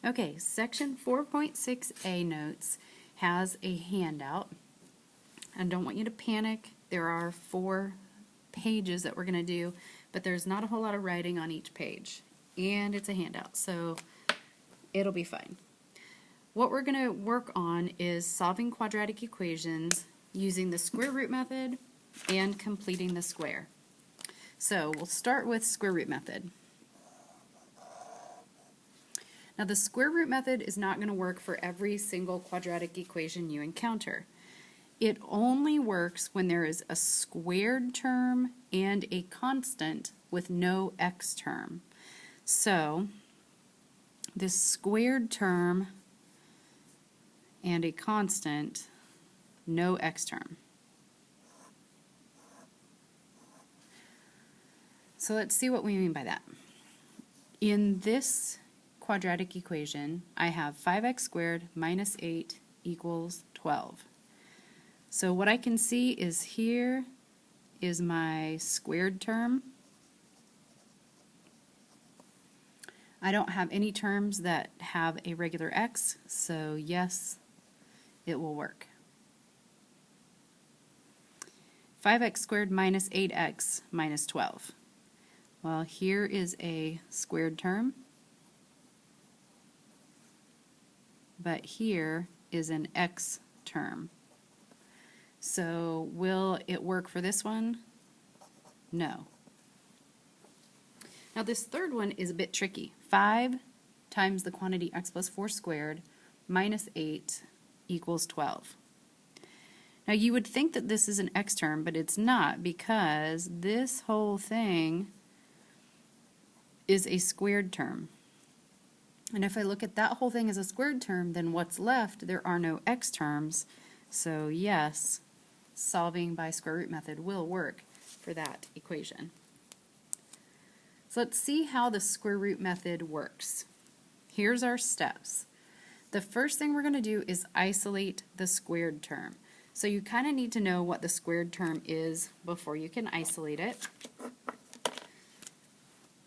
Okay, section 4.6a notes has a handout. I don't want you to panic. There are 4 pages that we're going to do, but there's not a whole lot of writing on each page. And it's a handout, so it'll be fine. What we're going to work on is solving quadratic equations using the square root method and completing the square. So we'll start with square root method. Now the square root method is not going to work for every single quadratic equation you encounter. It only works when there is a squared term and a constant with no x term. So this squared term and a constant, no x term. So let's see what we mean by that. In this quadratic equation, I have 5x squared minus 8 equals 12. So what I can see is here is my squared term. I don't have any terms that have a regular x, so yes, it will work. 5x squared minus 8x minus 12. Well, here is a squared term, but here is an x term. So will it work for this one? No. Now this third one is a bit tricky. 5 times the quantity x plus 4 squared minus 8 equals 12. Now you would think that this is an x term, but it's not, because this whole thing is a squared term. And if I look at that whole thing as a squared term, then what's left, there are no x terms. So yes, solving by square root method will work for that equation. So let's see how the square root method works. Here's our steps. The first thing we're going to do is isolate the squared term. So you kind of need to know what the squared term is before you can isolate it.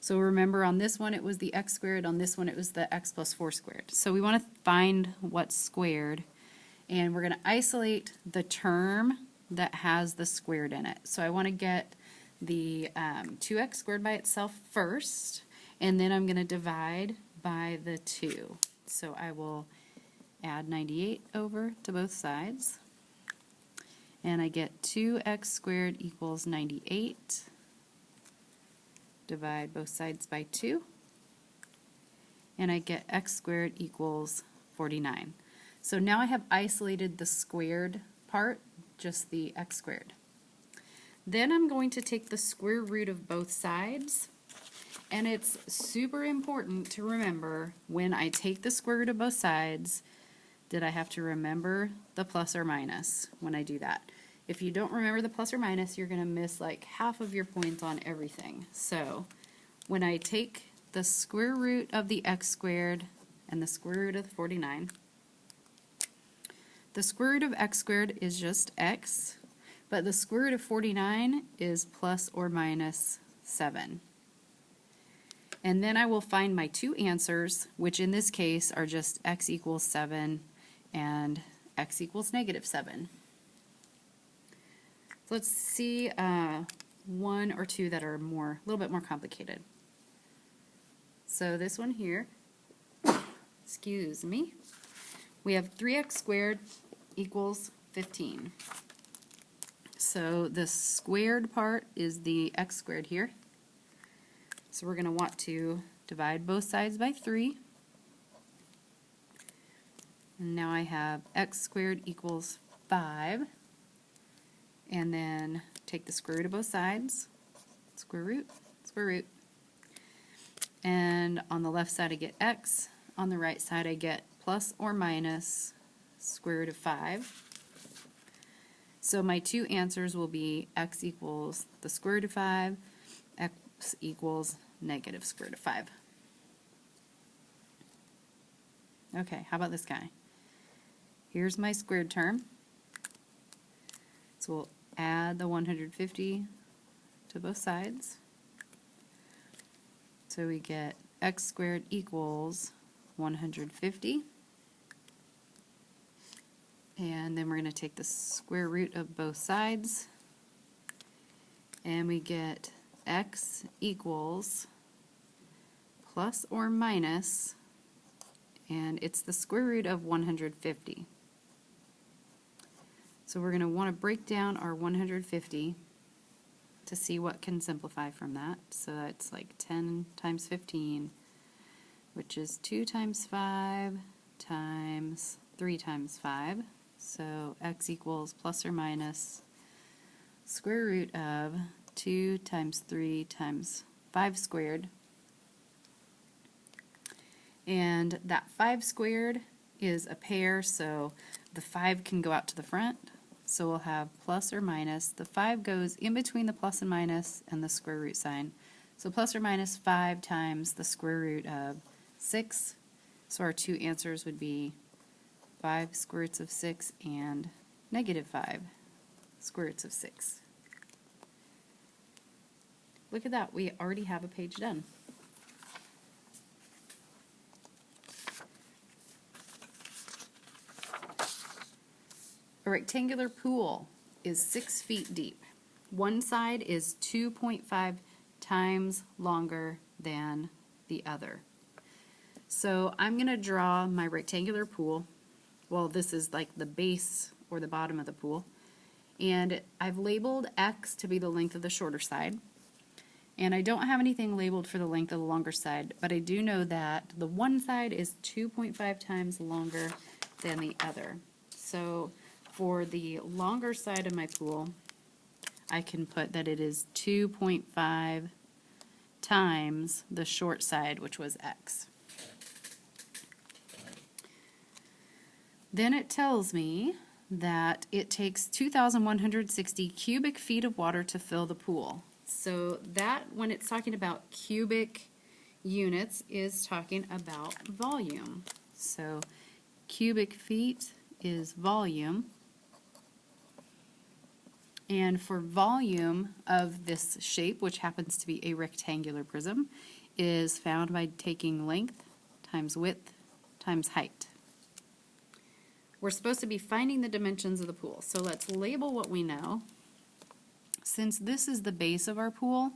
So remember, on this one it was the x squared, on this one it was the x plus 4 squared. So we want to find what's squared, and we're going to isolate the term that has the squared in it. So I want to get the 2x squared by itself first, and then I'm going to divide by the 2. So I will add 98 over to both sides, and I get 2x squared equals 98. Divide both sides by 2, and I get x squared equals 49. So now I have isolated the squared part, just the x squared. Then I'm going to take the square root of both sides, and it's super important to remember when I take the square root of both sides that I have to remember the plus or minus when I do that. If you don't remember the plus or minus, you're going to miss like half of your points on everything. So when I take the square root of the x squared and the square root of the 49, the square root of x squared is just x, but the square root of 49 is plus or minus 7. And then I will find my 2 answers, which in this case are just x equals 7 and x equals negative 7. So let's see 1 or 2 that are a little bit more complicated. So this one here, excuse me, we have 3x squared equals 15. So the squared part is the x squared here. So we're going to want to divide both sides by 3. And now I have x squared equals 5. And then take the square root of both sides, square root, and on the left side I get x, on the right side I get plus or minus square root of 5. So my 2 answers will be x equals the square root of 5, x equals negative square root of 5. Okay, how about this guy? Here's my squared term. So we'll add the 150 to both sides. So we get x squared equals 150. And then we're going to take the square root of both sides. And we get x equals plus or minus, and it's the square root of 150. So we're going to want to break down our 150 to see what can simplify from that. So that's like 10 times 15, which is 2 times 5 times 3 times 5. So x equals plus or minus square root of 2 times 3 times 5 squared. And that 5 squared is a pair, so the 5 can go out to the front. So we'll have plus or minus. The 5 goes in between the plus and minus and the square root sign. So plus or minus 5 times the square root of 6. So our two answers would be 5 square roots of 6 and negative 5 square roots of 6. Look at that, we already have a page done. A rectangular pool is 6 feet deep. One side is 2.5 times longer than the other. So I'm going to draw my rectangular pool. Well, this is like the base or the bottom of the pool. And I've labeled X to be the length of the shorter side. And I don't have anything labeled for the length of the longer side, but I do know that the one side is 2.5 times longer than the other. So for the longer side of my pool, I can put that it is 2.5 times the short side, which was X. Then it tells me that it takes 2,160 cubic feet of water to fill the pool. So that, when it's talking about cubic units, is talking about volume. So cubic feet is volume. And for volume of this shape, which happens to be a rectangular prism, is found by taking length times width times height. We're supposed to be finding the dimensions of the pool. So let's label what we know. Since this is the base of our pool,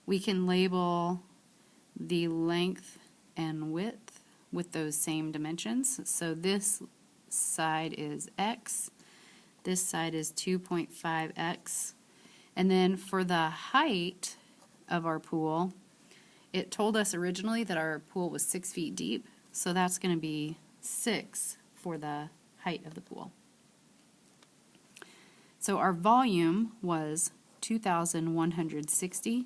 we can label the length and width with those same dimensions. So this side is X, this side is 2.5x, and then for the height of our pool, it told us originally that our pool was 6 feet deep, so that's going to be 6 for the height of the pool. So our volume was 2,160,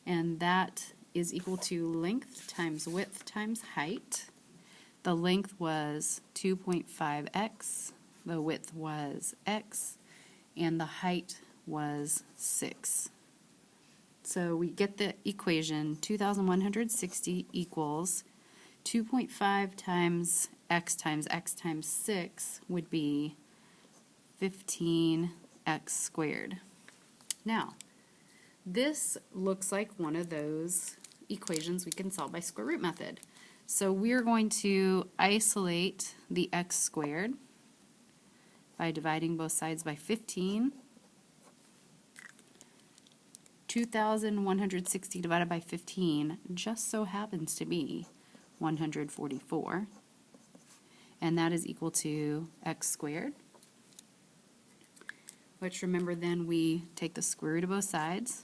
and that is equal to length times width times height. The length was 2.5x, the width was x, and the height was 6. So we get the equation 2,160 equals 2.5 times x times 6 would be 15x squared. Now, this looks like one of those equations we can solve by square root method. So we're going to isolate the x squared by dividing both sides by 15. 2,160 divided by 15 just so happens to be 144. And that is equal to x squared. Which, remember, then we take the square root of both sides.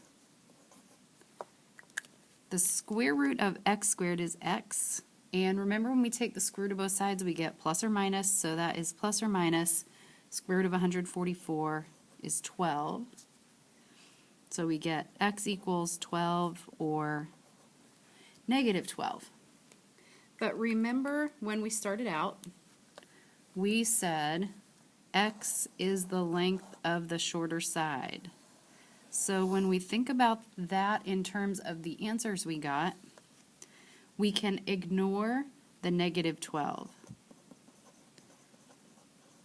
The square root of x squared is x. And remember, when we take the square root of both sides, we get plus or minus. So that is plus or minus square root of 144 is 12. So we get x equals 12 or negative 12. But remember, when we started out, we said x is the length of the shorter side. So when we think about that in terms of the answers we got, we can ignore the negative 12.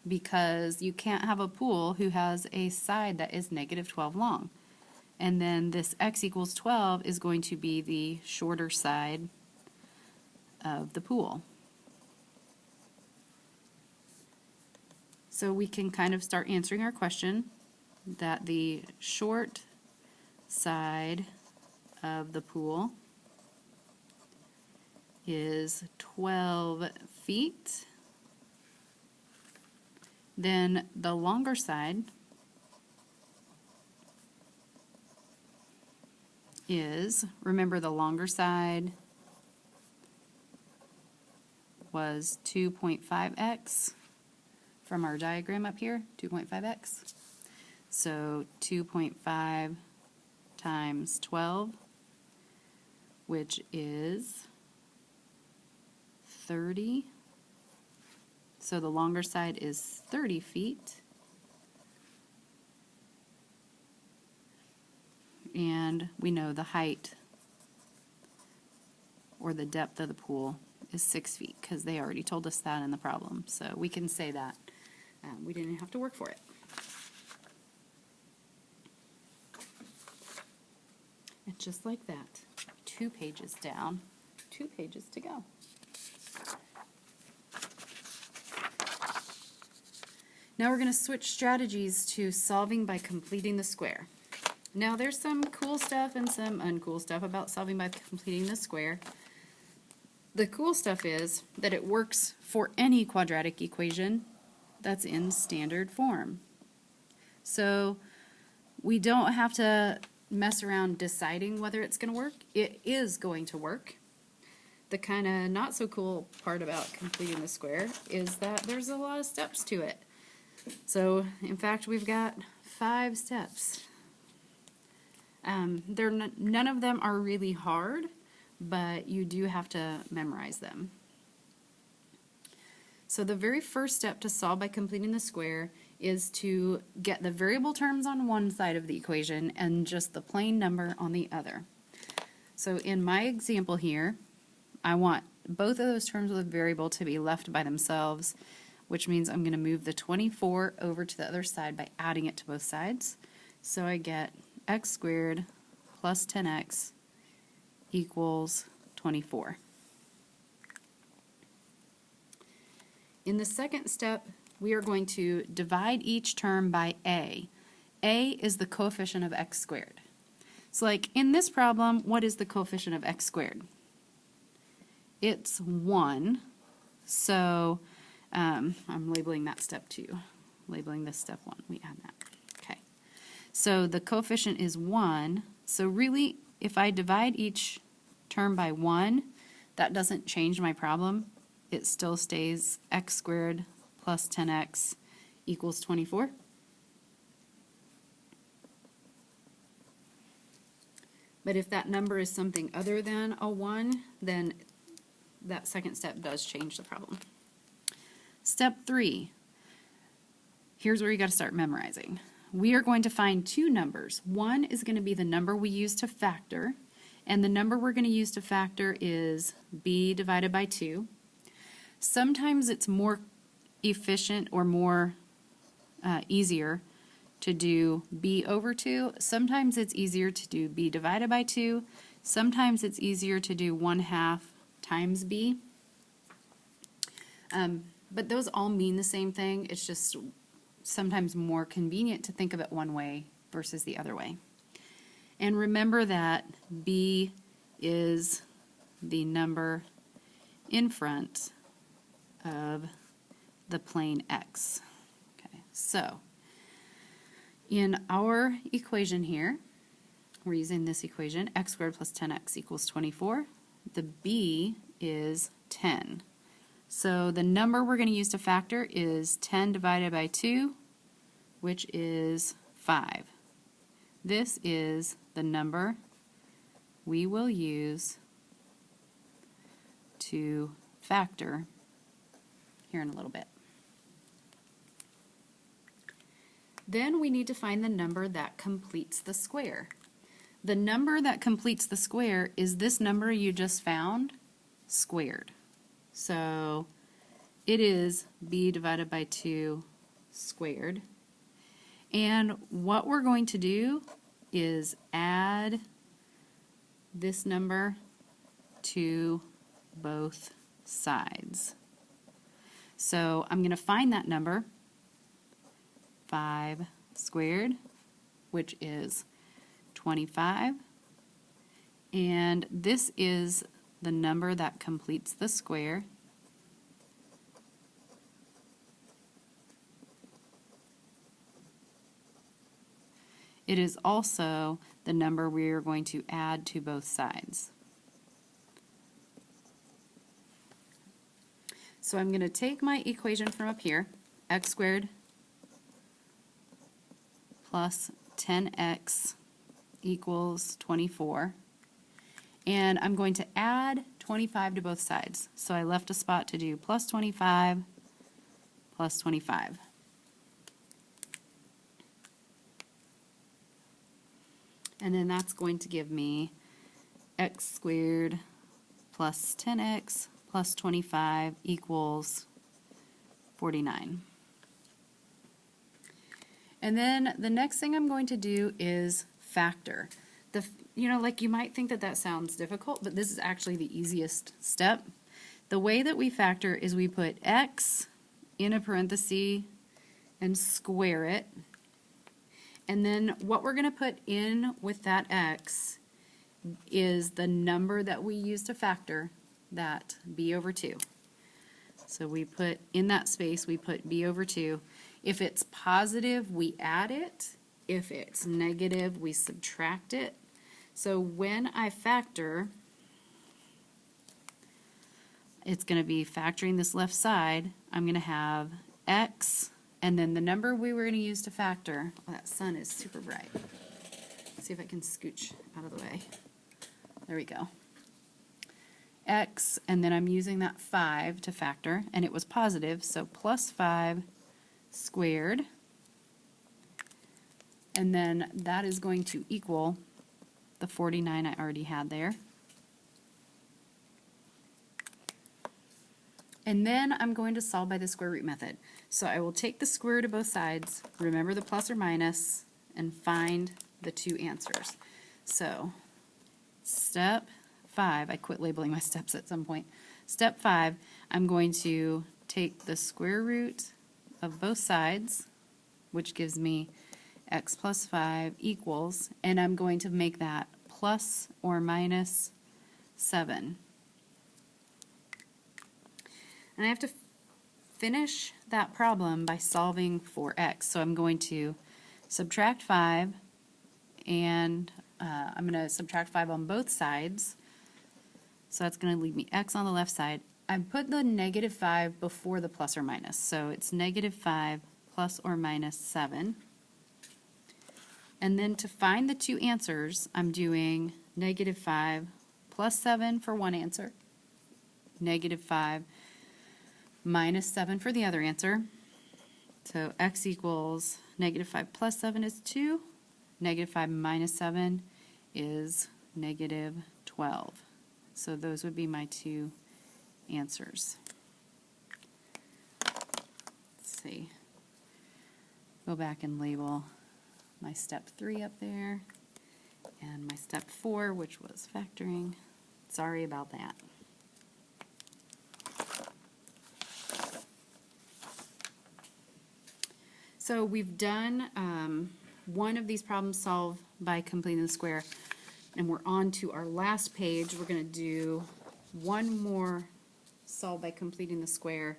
Because you can't have a pool who has a side that is negative 12 long. And then this x equals 12 is going to be the shorter side of the pool. So we can kind of start answering our question that the short side of the pool is 12 feet. Then the longer side is, remember the longer side was 2.5x from our diagram up here, 2.5x. So 2.5 times 12, which is 30. So the longer side is 30 feet. And we know the height or the depth of the pool is 6 feet because they already told us that in the problem. So we can say that. We didn't have to work for it. And just like that, 2 pages down, 2 pages to go. Now we're going to switch strategies to solving by completing the square. Now there's some cool stuff and some uncool stuff about solving by completing the square. The cool stuff is that it works for any quadratic equation that's in standard form. So we don't have to mess around deciding whether it's going to work. It is going to work. The kind of not so cool part about completing the square is that there's a lot of steps to it. So in fact we've got 5 steps. None of them are really hard, but you do have to memorize them. So the very first step to solve by completing the square is to get the variable terms on one side of the equation and just the plain number on the other. So in my example here, I want both of those terms with a variable to be left by themselves, which means I'm going to move the 24 over to the other side by adding it to both sides. So I get x squared plus 10x equals 24. In the second step, we are going to divide each term by a. A is the coefficient of x squared. So like in this problem, what is the coefficient of x squared? It's 1. So I'm labeling that step 2. Labeling this step 1. We add that. Okay. So the coefficient is 1. So really, if I divide each term by 1, that doesn't change my problem. It still stays x squared plus 10x equals 24. But if that number is something other than a 1, then that second step does change the problem. Step 3. Here's where you got to start memorizing. We are going to find 2 numbers. One is going to be the number we use to factor, and the number we're going to use to factor is b divided by 2. Sometimes it's more efficient or more easier to do b over 2. Sometimes it's easier to do b divided by 2. Sometimes it's easier to do 1/2 times b. But those all mean the same thing. It's just sometimes more convenient to think of it one way versus the other way. And remember that b is the number in front of the plane x. Okay, so in our equation here, we're using this equation, x squared plus 10x equals 24. The b is 10. So the number we're going to use to factor is 10 divided by 2, which is 5. This is the number we will use to factor here in a little bit. Then we need to find the number that completes the square. The number that completes the square is this number you just found squared. So it is b divided by 2 squared. And what we're going to do is add this number to both sides. So I'm going to find that number, 5 squared, which is 25. And this is the number that completes the square. It is also the number we are going to add to both sides. So I'm going to take my equation from up here, x squared plus 10x equals 24. And I'm going to add 25 to both sides. So I left a spot to do plus 25 plus 25. And then that's going to give me x squared plus 10x plus 25 equals 49. And then the next thing I'm going to do is factor. Like you might think that that sounds difficult, but this is actually the easiest step. The way that we factor is we put x in a parenthesis and square it. And then what we're going to put in with that x is the number that we use to factor, that b over 2. So we put in that space, we put b over 2. If it's positive, we add it. If it's negative, we subtract it. So when I factor, it's going to be factoring this left side. I'm going to have x, and then the number we were going to use to factor. Oh, that sun is super bright. Let's see if I can scooch out of the way. There we go. X, and then I'm using that 5 to factor, and it was positive, so plus 5 squared. And then that is going to equal the 49 I already had there. And then I'm going to solve by the square root method. So I will take the square root of both sides, remember the plus or minus, and find the two answers. So step 5, I quit labeling my steps at some point. Step 5, I'm going to take the square root of both sides, which gives me x plus 5 equals, and I'm going to make that plus or minus 7. And I have to finish that problem by solving for x. So I'm going to subtract 5, and I'm going to subtract 5 on both sides. So that's going to leave me x on the left side. I put the negative 5 before the plus or minus. So it's negative 5 plus or minus 7. And then to find the two answers, I'm doing negative 5 plus 7 for one answer, negative 5 minus 7 for the other answer. So x equals negative 5 plus 7 is 2, negative 5 minus 7 is negative 12. So those would be my two answers. Let's see. Go back and label my step 3 up there and my step 4, which was factoring. Sorry about that. So we've done one of these problems solved by completing the square, and we're on to our last page. We're going to do one more solve by completing the square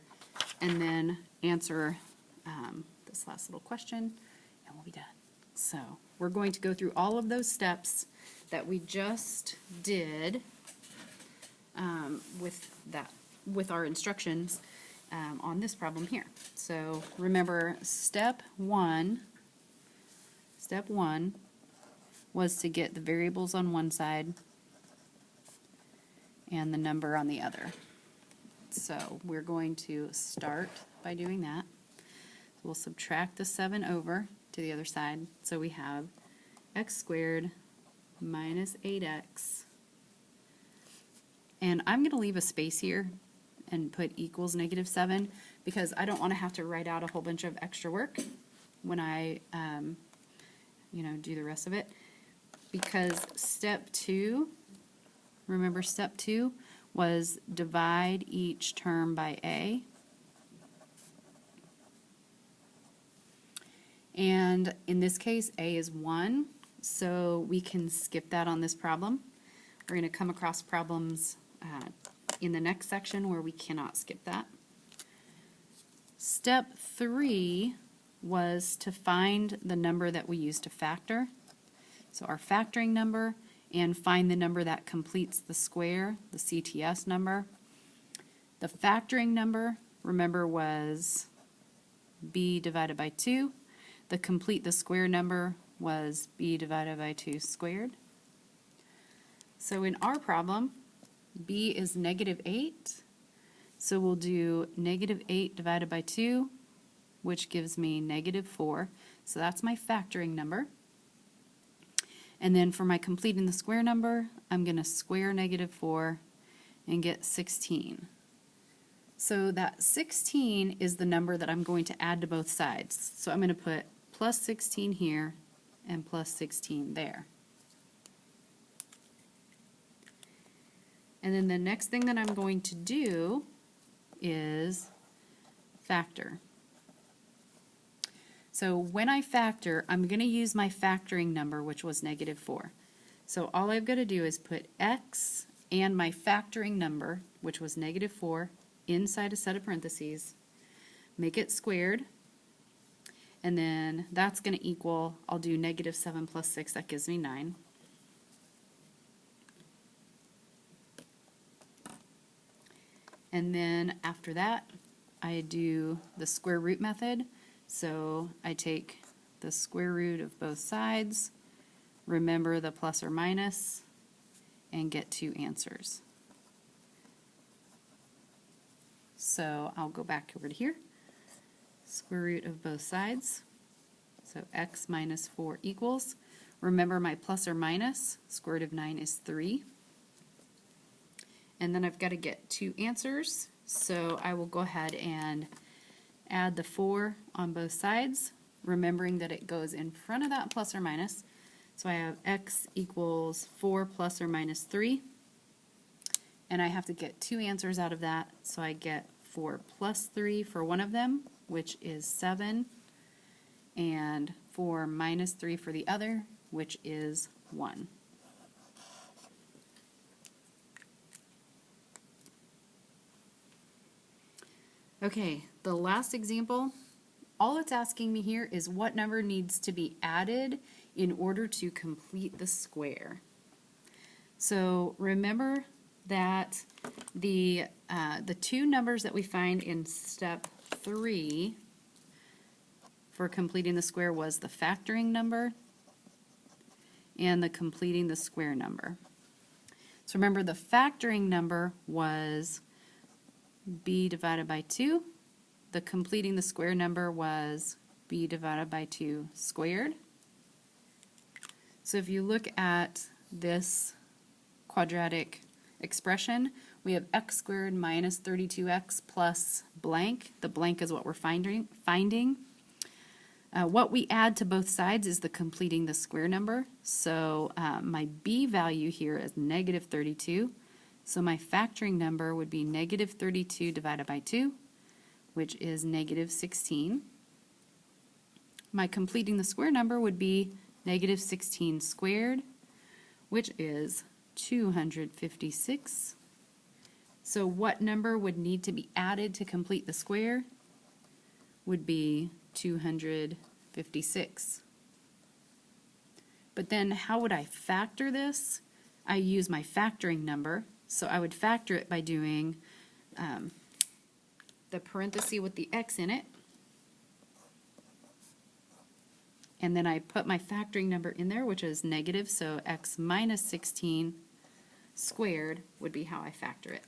and then answer this last little question, and we'll be done. So we're going to go through all of those steps that we just did with our instructions on this problem here. So remember, step one was to get the variables on one side and the number on the other. So we're going to start by doing that. So we'll subtract the 7 over to the other side. So we have x squared minus 8x. And I'm going to leave a space here and put equals negative 7 because I don't want to have to write out a whole bunch of extra work when I do the rest of it. Because step 2, remember step 2, was divide each term by a. And in this case, a is 1, so we can skip that on this problem. We're going to come across problems in the next section where we cannot skip that. Step 3 was to find the number that we use to factor. So our factoring number, and find the number that completes the square, the CTS number. The factoring number, remember, was b divided by 2. The complete the square number was b divided by 2 squared. So in our problem, b is -8. So we'll do -8 divided by 2, which gives me -4. So that's my factoring number. And then for my completing the square number, I'm going to square -4 and get 16. So that 16 is the number that I'm going to add to both sides. So I'm going to put plus 16 here and plus 16 there. And then the next thing that I'm going to do is factor. So when I factor, I'm going to use my factoring number, which was -4. So all I've got to do is put x and my factoring number, which was -4, inside a set of parentheses, make it squared, and then that's going to equal, I'll do -7 plus 6, that gives me 9. And then after that, I do the square root method. So I take the square root of both sides, remember the plus or minus, and get 2 answers. So I'll go back over to here. Square root of both sides. So x minus 4 equals, remember my plus or minus, square root of 9 is 3. And then I've got to get 2 answers. So I will go ahead and add the 4 on both sides, remembering that it goes in front of that plus or minus. So I have x equals 4 plus or minus 3. And I have to get 2 answers out of that. So I get 4 plus 3 for one of them, which is 7. And 4 minus 3 for the other, which is 1. Okay, the last example, all it's asking me here is what number needs to be added in order to complete the square. So remember that the 2 numbers that we find in step 3 for completing the square was the factoring number and the completing the square number. So remember, the factoring number was b divided by 2. The completing the square number was b divided by 2 squared. So if you look at this quadratic expression, we have x squared minus 32x plus blank. The blank is what we're finding. What we add to both sides is the completing the square number. So my b value here is -32. So my factoring number would be -32 divided by 2, which is -16. My completing the square number would be -16 squared, which is 256. So what number would need to be added to complete the square? Would be 256. But then how would I factor this? I use my factoring number. So I would factor it by doing the parenthesis with the x in it, and then I put my factoring number in there, which is negative, so x minus 16 squared would be how I factor it.